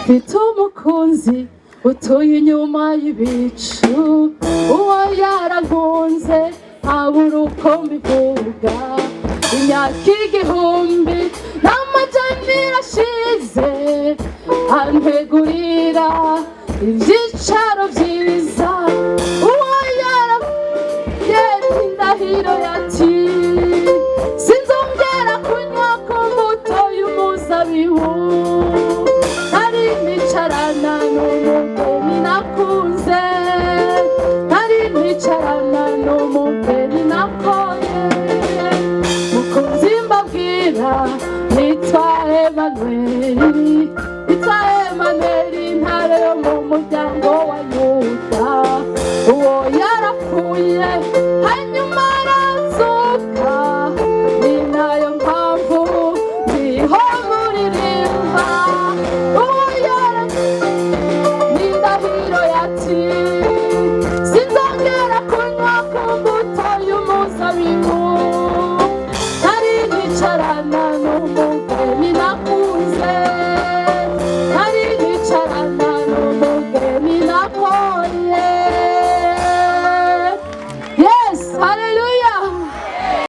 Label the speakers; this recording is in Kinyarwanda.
Speaker 1: mfite umukunzi utuye inyuma y'ibicu, uwo yarankunze abura uko mbivuga. Imyaka igihumbi n'amajana irashize, antegurira ibyicaro byiza. Uwo yarabyeyi indahiro yati sinzongera kunywa ku mbuto y'umuzabibu. Nari nicarana n'umugeni nakunze, nari nicarana n'umugeni nakoye. Mukunzi mbabwira nitwa Emanueli, nitwa Emanueli, intare yo mu muryango wa Yuda. Uwo yarapfuye hanyuma arazuka, ni nayo mpamvu ndiho muririmba. Uwo n'indahiro yati